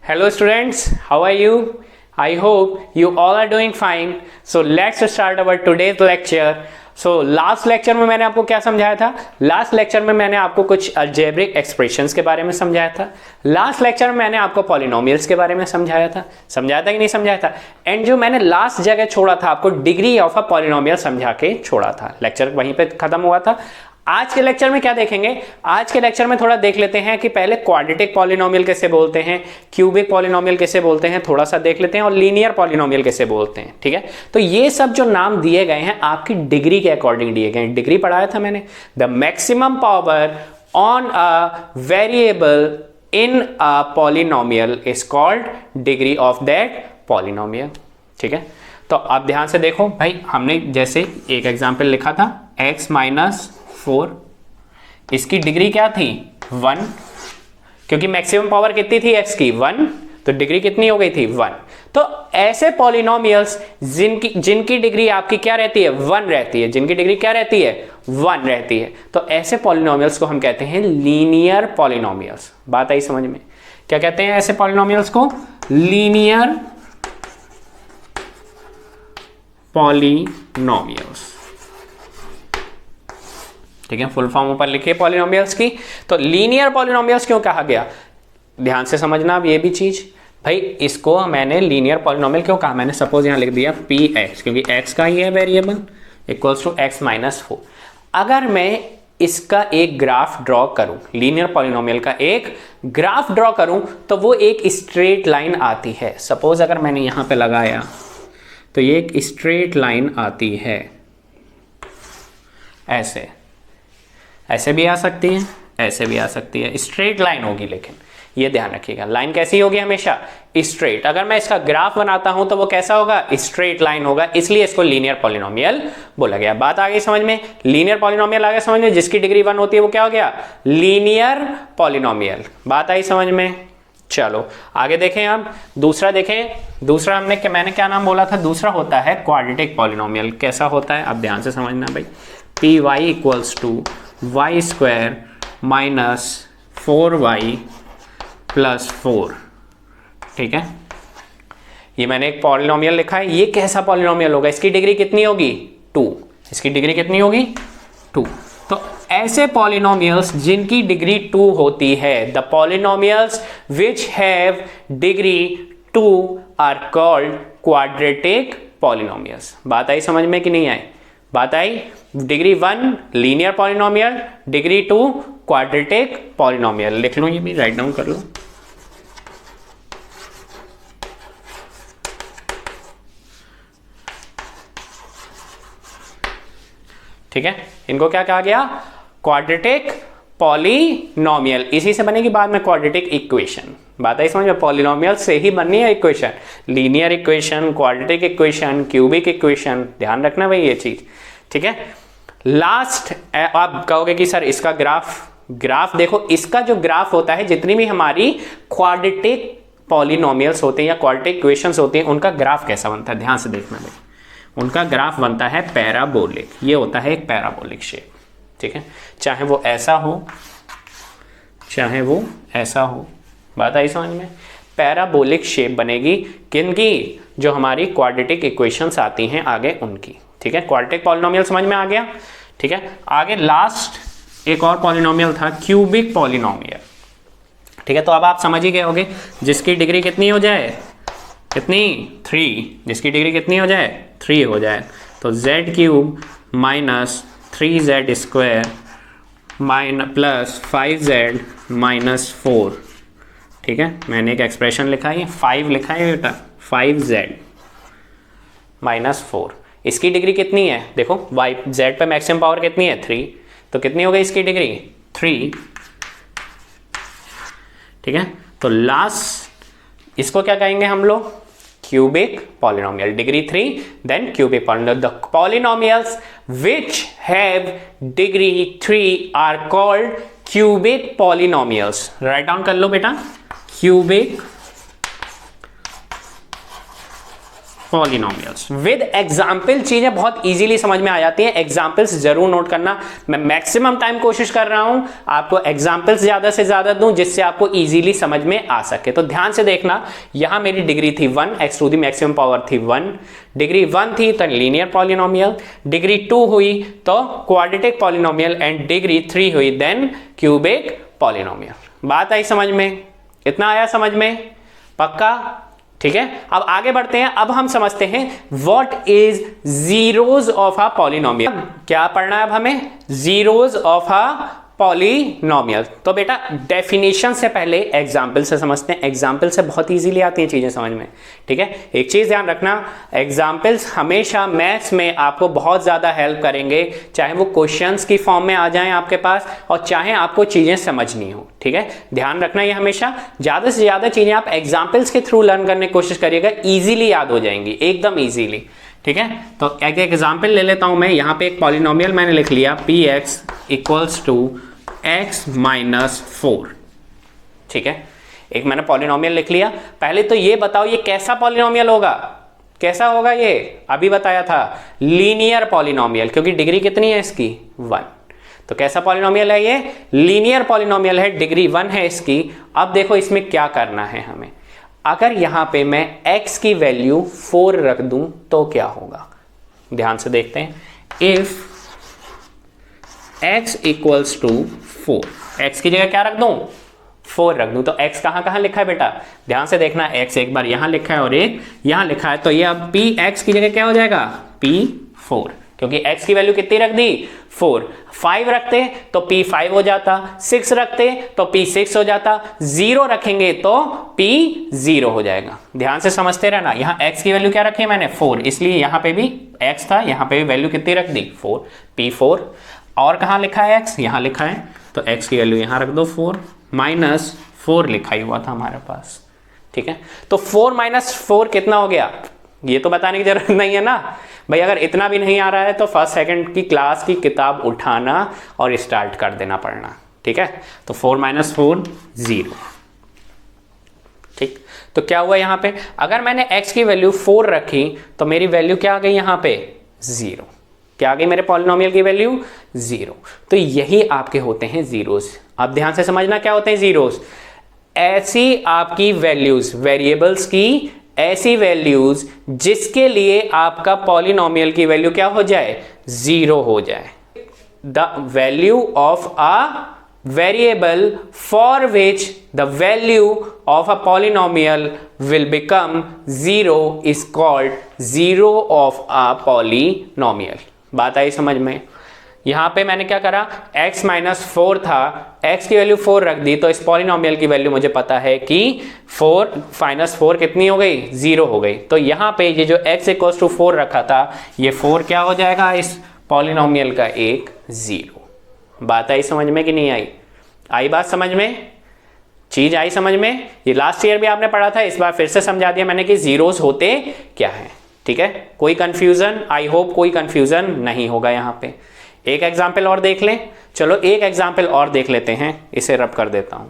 Hello students, how are you? I hope you all are doing fine. So let's start our today's lecture. So last lecture में मैंने आपको क्या समझाया था? Last lecture में मैंने आपको कुछ अलजेब्रिक एक्सप्रेशंस के बारे में समझाया था. लास्ट लेक्चर में मैंने आपको पॉलिनोमियल्स के बारे में समझाया था कि नहीं समझाया था? एंड जो मैंने लास्ट जगह छोड़ा था आपको डिग्री ऑफ अ पॉलिनोमियल समझा के छोड़ा था. लेक्चर वहीं पे खत्म हुआ था. आज के लेक्चर में क्या देखेंगे? आज के लेक्चर में थोड़ा देख लेते हैं कि पहले क्वाड्रेटिक पॉलिनोमियल कैसे बोलते हैं, क्यूबिक पॉलिनोमियल कैसे बोलते हैं, थोड़ा सा देख लेते हैं, और लीनियर पॉलिनोमियल कैसे बोलते हैं. ठीक है, तो ये सब जो नाम दिए गए हैं आपकी डिग्री के अकॉर्डिंग दिए गए हैं. डिग्री पढ़ाया था मैंने. The maximum power on a variable in a polynomial is called degree of that polynomial. ठीक है, तो आप ध्यान से देखो भाई, हमने जैसे एक एग्जाम्पल लिखा था x माइनस 4, इसकी डिग्री क्या थी 1, क्योंकि मैक्सिमम पावर कितनी थी x की 1, तो डिग्री कितनी हो गई थी 1. तो ऐसे पॉलिनोमियल्स जिनकी डिग्री आपकी क्या रहती है 1 रहती है, जिनकी डिग्री क्या रहती है 1 रहती है, तो ऐसे पॉलिनोमियल्स को हम कहते हैं लीनियर पॉलिनोमियल्स. बात आई समझ में? क्या कहते हैं ऐसे पॉलिनोमियल्स को? Linear polynomials. ठीक है, फुल फॉर्म ऊपर लिखिए पॉलिनोमियल्स की. तो लीनियर पॉलिनोमियल्स क्यों कहा गया, ध्यान से समझना अब ये भी चीज. भाई इसको मैंने लीनियर पॉलिनोमियल क्यों कहा? मैंने सपोज यहां लिख दिया पी एक्स, क्योंकि एक्स का ही है variable, equals to x minus 4. अगर मैं इसका एक ग्राफ ड्रॉ करूं, लीनियर पॉलिनोमियल का एक ग्राफ ड्रॉ करूं, तो वो एक स्ट्रेट लाइन आती है. सपोज अगर मैंने यहां पे लगाया तो ये एक स्ट्रेट लाइन आती है, ऐसे भी आ सकती है, ऐसे भी आ सकती है. स्ट्रेट लाइन होगी, लेकिन ये ध्यान रखिएगा, लाइन कैसी होगी? हमेशा स्ट्रेट. अगर मैं इसका ग्राफ बनाता हूं तो वो कैसा होगा? स्ट्रेट लाइन होगा, इसलिए इसको लीनियर पॉलिनोमियल बोला गया. बात आ गई समझ में? लीनियर पॉलिनोमियल आ गया समझ में? जिसकी डिग्री 1 होती है वो क्या हो गया? Linear polynomial. बात आई समझ में? चलो आगे देखें. अब दूसरा देखें. दूसरा मैंने क्या नाम बोला था? दूसरा होता है क्वाड्रेटिक पॉलिनोमियल. कैसा होता है अब ध्यान से समझना भाई. P Y equals to Y square minus 4y plus 4. ठीक है, ये मैंने एक पॉलिनोमियल लिखा है. ये कैसा पॉलिनोमियल होगा? इसकी डिग्री कितनी होगी 2. इसकी डिग्री कितनी होगी 2. तो ऐसे पॉलिनोमियल्स जिनकी डिग्री 2 होती है, the polynomials which have degree 2 are called quadratic polynomials. बात आई समझ में कि नहीं आई? बात आई. Degree 1 linear polynomial, degree 2 quadratic polynomial. लिख लो, ये भी राइट डाउन कर लो. ठीक है, इनको क्या कहा गया? Quadratic polynomial. इसी से बनेगी बाद में क्वाड्रेटिक इक्वेशन. बात आई समझ में? पॉलिनोमियल से ही बननी है equation. Linear equation, quadratic equation, cubic equation. ध्यान रखना भाई ये चीज. ठीक है, लास्ट आप कहोगे कि सर इसका ग्राफ देखो. इसका जो ग्राफ होता है, जितनी भी हमारी क्वाड्रेटिक पॉलिनोमियल्स होते हैं या क्वाड्रेटिक इक्वेशंस होते हैं, उनका ग्राफ कैसा बनता है? ध्यान से देखना भाई. उनका ग्राफ बनता है पैराबोलिक. ये होता है एक पैराबोलिक शेप. ठीक है, चाहे वो ऐसा हो, चाहे वो ऐसा हो. बात आई समझ में? पैराबोलिक शेप बनेगी किनकी? जो हमारी क्वाड्रेटिक इक्वेशंस आती हैं आगे उनकी. ठीक है, क्वाड्रेटिक पॉलिनोमियल समझ में आ गया. ठीक है, आगे लास्ट एक और पॉलिनोमियल था क्यूबिक पॉलिनोमियल. ठीक है, तो अब आप समझ ही गए होंगे, जिसकी डिग्री कितनी हो जाए? कितनी? 3. जिसकी डिग्री कितनी हो जाए? 3 हो जाए, तो z cube minus 3z square plus 5z minus 4. ठीक है, मैंने एक एक्सप्रेशन लिखा है, 5 लिखा है बेटा, 5z माइनस 4. इसकी डिग्री कितनी है? देखो y z पे मैक्सिमम पावर कितनी है 3, तो कितनी हो गई इसकी डिग्री 3. ठीक है, तो लास्ट इसको क्या कहेंगे हम लोग? Cubic polynomial. Degree 3, then cubic polynomial. The polynomials which have degree 3 are called cubic polynomials. Write down कर लो बेटा, क्यूबिक पॉलिनोमियल्स विद एग्जाम्पल। चीजें बहुत इजीली समझ में आ जाती हैं, एग्जाम्पल्स जरूर नोट करना। मैं मैक्सिमम टाइम कोशिश कर रहा हूं आपको एग्जाम्पल्स ज्यादा से ज्यादा दूं जिससे आपको इजीली समझ में आ सके। तो ध्यान से देखना, यहां मेरी डिग्री थी 1, x to the maximum power थी 1, डिग्री 1 थी तो लीनियर पॉलिनोमियल, डिग्री 2 हुई तो क्वाड्रेटिक पॉलिनोमियल एंड डिग्री 3 हुई देन क्यूबिक पॉलिनोमियल। बात आई समझ में? इतना आया समझ में? पक्का? ठीक है, अब आगे बढ़ते हैं। अब हम समझते हैं what is zeros of a polynomial. क्या पढ़ना है अब हमें? Zeros of a polynomial. तो बेटा डेफिनेशन से पहले एग्जाम्पल से समझते हैं। एग्जाम्पल से बहुत इजीली आती हैं चीजें समझ में। ठीक है, एक चीज ध्यान रखना, एग्जाम्पल्स हमेशा मैथ्स में आपको बहुत ज्यादा हेल्प करेंगे, चाहे वो क्वेश्चंस की फॉर्म में आ जाएं आपके पास और चाहे आपको चीजें समझनी हो। ठीक है, ध्यान रखना ये हमेशा ज्यादा से ज्यादा चीजें आप एग्जाम्पल्स के थ्रू लर्न करने की कोशिश करिएगा, इजीली याद हो जाएंगी, एकदम इजीली। ठीक है, तो एक एग्जाम्पल ले लेता हूं मैं। यहां पे एक पॉलिनोमियल मैंने लिख लिया px equals to x minus 4। ठीक है, एक मैंने पॉलिनोमियल लिख लिया। पहले तो ये बताओ ये कैसा पॉलिनोमियल होगा? कैसा होगा ये? अभी बताया था लीनियर पॉलिनोमियल, क्योंकि डिग्री कितनी है इसकी? 1। तो कैसा पॉलिनोमियल है ये? लीनियर पॉलिनोमियल है, डिग्री 1 है इसकी। अब देखो इसमें क्या करना है हमें। अगर यहां पे मैं x की वैल्यू 4 रख दूं तो क्या होगा? ध्यान से देखते हैं। If x equals to 4, x की जगह क्या रख दूं? 4 रख दूं। तो x कहां कहां लिखा है बेटा? ध्यान से देखना, x एक बार यहां लिखा है और एक यहां लिखा है, तो ये अब px की जगह क्या हो जाएगा? p4, क्योंकि x की वैल्यू कितनी रख दी? 4। 5 रखते तो p5 हो जाता, 6 रखते तो p6 हो जाता, 0 रखेंगे तो p0 हो जाएगा। ध्यान से समझते रहना। यहाँ x की वैल्यू क्या रखी है मैंने? 4, इसलिए यहाँ पे भी x था, यहाँ पे भी वैल्यू कितनी रख दी? 4, p4। और कहाँ लिखा है x? यहाँ लिखा है, तो x की वैल्यू यहाँ रख दो 4, माइनस 4 लिखा ही हुआ था हमारे पास। ठीक है, तो 4 माइनस 4 कितना हो गया? ये तो बताने की जरूरत नहीं है ना भाई। अगर इतना भी नहीं आ रहा है तो फर्स्ट सेकंड की क्लास की किताब उठाना और स्टार्ट कर देना पढ़ना। ठीक है, तो 4 माइनस 4 0। ठीक, तो क्या हुआ यहाँ पे? अगर मैंने x की वैल्यू 4 रखी तो मेरी वैल्यू क्या आ गई यहाँ पे? 0। क्या आ गई मेरे पॉलिनोमियल की वैल्यू? 0। तो यही आपके होते हैं जीरोस। अब ध्यान से समझना क्या होते हैं जीरोस। ऐसी आपकी वैल्यूज, वेरिएबल्स की ऐसी वैल्यूज जिसके लिए आपका पॉलिनोमियल की वैल्यू क्या हो जाए? 0 हो जाए। The value of a variable for which the value of a polynomial will become 0 is called zero of a polynomial। बात आई समझ में? यहां पे मैंने क्या करा, x माइनस 4 था, x की वैल्यू 4 रख दी, तो इस पॉलिनोमियल की वैल्यू मुझे पता है कि 4 माइनस 4 कितनी हो गई? 0 हो गई। तो यहां पे ये जो x इक्वल्स टू 4 रखा था, ये 4 क्या हो जाएगा इस पॉलिनोमियल का? एक 0। बात आई समझ में कि नहीं आई? आई बात समझ में? चीज आई समझ में? ये लास्ट ईयर भी आपने पढ़ा था, इस बार फिर से समझा दिया मैंने कि जीरोस होते क्या हैं। ठीक है, कोई कंफ्यूजन? आई होप कोई कंफ्यूजन नहीं होगा यहाँ पे। एक एग्जाम्पल और देख लें। चलो एक एग्जाम्पल और देख लेते हैं, इसे रब कर देता हूं।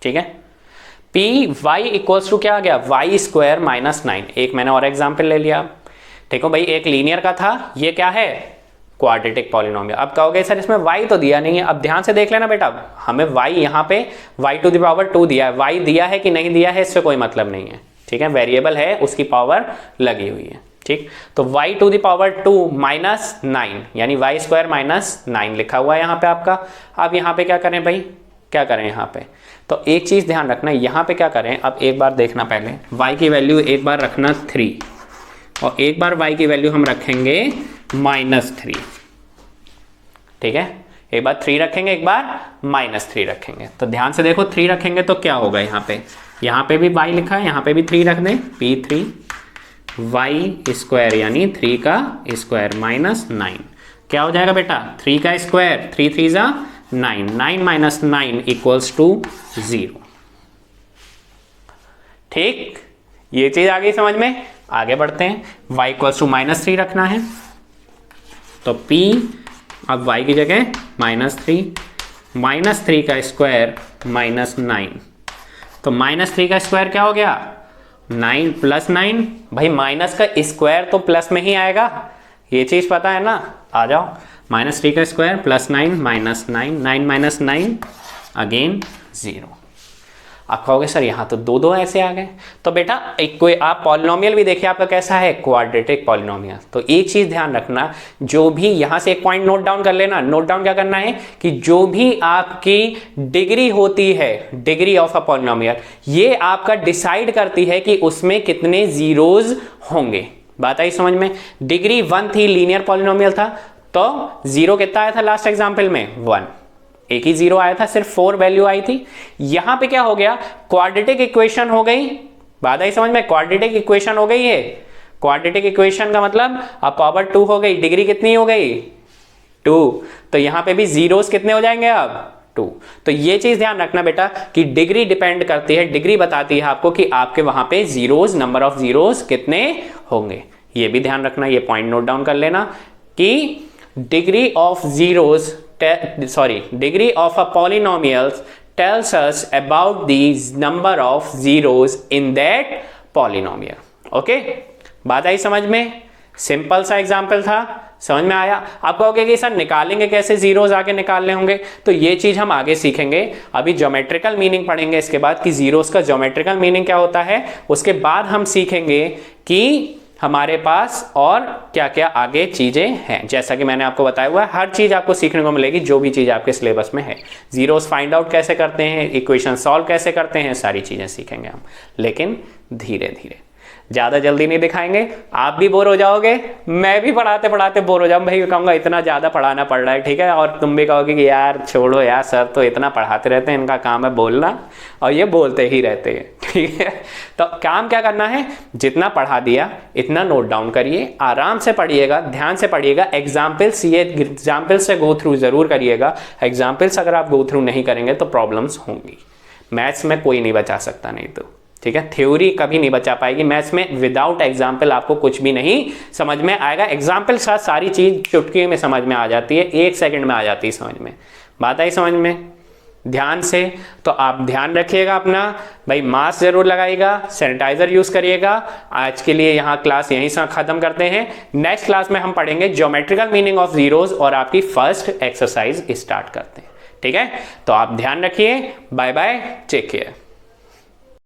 ठीक है, पी वाई इक्वल्स टू क्या आ गया? Y square minus 9। एक मैंने और एग्जाम्पल ले लिया। ठीक हो भाई, एक लीनियर का था, ये क्या है? Quadratic polynomial. अब कहोगे सर इसमें y तो दिया नहीं है। अब ध्यान से देख लेना बेटा, हमें y यहाँ पे y टू द पावर 2 दिया है। y दिया है कि नहीं दिया है इससे कोई मतलब नहीं है। ठीक है, वेरिएबल है, उसकी पावर लगी हुई है। ठीक, तो y to the power 2 minus 9 यानी y स्क्वायर माइनस 9 लिखा हुआ है यहाँ पे आपका। अब यहाँ पे क्या करें भाई? क्या करें यहाँ पे? तो एक चीज ध्यान रखना, यहाँ पे क्या करें? अब एक बार देखना, पहले y की वैल्यू एक बार रखना 3 और एक बार y की वैल्यू हम रखेंगे -3। ठीक है, एक बार 3 रखेंगे, एक बार -3 रखेंगे। तो ध्यान से देखो, 3 रखेंगे तो क्या होगा? यहाँ पे भी y लिखा है, यहाँ पे भी 3 रख दें, p3 y स्क्वायर यानी 3 का स्क्वायर माइनस 9। क्या हो जाएगा बेटा? 3 का स्क्वायर, 3 3 जा 9, 9 माइनस 9 इक्वल्स टू 0। ठीक, ये चीज आ गई समझ में। आगे बढ़ते हैं, y इक्वल्स टू -3 रखना है, तो p अब y की जगह -3 का स्क्वायर -9, तो -3 का स्क्वायर क्या हो गया 9 + 9, भाई माइनस का स्क्वायर तो प्लस में ही आएगा, ये चीज पता है ना। आ जाओ, -3 का स्क्वायर +9 -9 9 अगेन 0। आप कहोगे सर यहाँ तो दो ऐसे आ गए, तो बेटा एक कोई आप पॉलिनोमियल भी देखिए आपका कैसा है, क्वाड्रेटिक पॉलिनोमियल। तो एक चीज ध्यान रखना, जो भी यहाँ से एक पॉइंट नोट डाउन कर लेना। नोट डाउन क्या करना है कि जो भी आपकी डिग्री होती है, डिग्री ऑफ अ पॉलिनोमियल, ये आपका डिसाइड करती है कि उसमें कितने जीरोज होंगे। बात आई समझ में। डिग्री 1 थी, लीनियर पॉलिनोमियल था, तो जीरो कितना आया था लास्ट एग्जाम्पल में 1, एक ही जीरो आया था, सिर्फ 4 वैल्यू आई थी। यहां पे क्या हो गया, क्वाड्रेटिक इक्वेशन हो गई। बात आई समझ में, क्वाड्रेटिक इक्वेशन हो गई है। क्वाड्रेटिक इक्वेशन का मतलब अब पावर 2 हो गई, डिग्री कितनी हो गई 2, तो यहां पे भी जीरोस कितने हो जाएंगे अब 2। तो ये चीज ध्यान रखना बेटा कि डिग्री डिपेंड करती है, डिग्री बताती है आपको कि आपके वहां पे जीरोस, नंबर ऑफ जीरोस कितने होंगे। ये भी ध्यान रखना, ये पॉइंट नोट डाउन कर लेना कि degree of zeros, degree of a polynomial tells us about the number of zeros in that polynomial. Okay, बात आई समझ में। सिंपल सा एग्जांपल था, समझ में आया। आप कहोगे कि सर निकालेंगे कैसे, जीरोस आगे निकालने होंगे, तो ये चीज हम आगे सीखेंगे। अभी ज्योमेट्रिकल मीनिंग पढ़ेंगे इसके बाद कि जीरोस का ज्योमेट्रिकल मीनिंग क्या होता है, उसके बाद हम सीखेंगे कि हमारे पास और क्या क्या आगे चीजें हैं। जैसा कि मैंने आपको बताया हुआ है, हर चीज आपको सीखने को मिलेगी जो भी चीज आपके सिलेबस में है। जीरोस फाइंड आउट कैसे करते हैं, इक्वेशन सॉल्व कैसे करते हैं, सारी चीजें सीखेंगे हम, लेकिन धीरे धीरे, ज्यादा जल्दी नहीं दिखाएंगे। आप भी बोर हो जाओगे, मैं भी पढ़ाते पढ़ाते बोर हो जाऊँ, भाई कहूँगा इतना ज्यादा पढ़ाना पड़ रहा है, ठीक है। और तुम भी कहोगे कि यार छोड़ो यार, सर तो इतना पढ़ाते रहते हैं, इनका काम है बोलना, और ये बोलते ही रहते हैं, ठीक है। तो काम क्या करना है, जितना पढ़ा दिया इतना नोट डाउन करिए, आराम से पढ़िएगा, ध्यान से पढ़िएगा। एग्जाम्पल्स, ये एग्जाम्पल्स से गो थ्रू जरूर करिएगा। एग्जाम्पल्स अगर आप गो थ्रू नहीं करेंगे तो प्रॉब्लम्स होंगी। मैथ्स में कोई नहीं बचा सकता, नहीं तो ठीक है, थ्योरी कभी नहीं बचा पाएगी मैथ्स में। विदाउट एग्जाम्पल आपको कुछ भी नहीं समझ में आएगा। एग्जाम्पल के साथ सारी चीज चुटकी में समझ में आ जाती है, 1 सेकंड में आ जाती है समझ में। बात आई समझ में ध्यान से। तो आप ध्यान रखिएगा अपना, भाई मास्क जरूर लगाइएगा, सैनिटाइजर यूज करिएगा। आज के लिए यहाँ क्लास यहीं से खत्म करते हैं। नेक्स्ट क्लास में हम पढ़ेंगे ज्योमेट्रिकल मीनिंग ऑफ जीरोस और आपकी फर्स्ट एक्सरसाइज स्टार्ट करते हैं, ठीक है। तो आप ध्यान रखिए, बाय बाय, टेक केयर।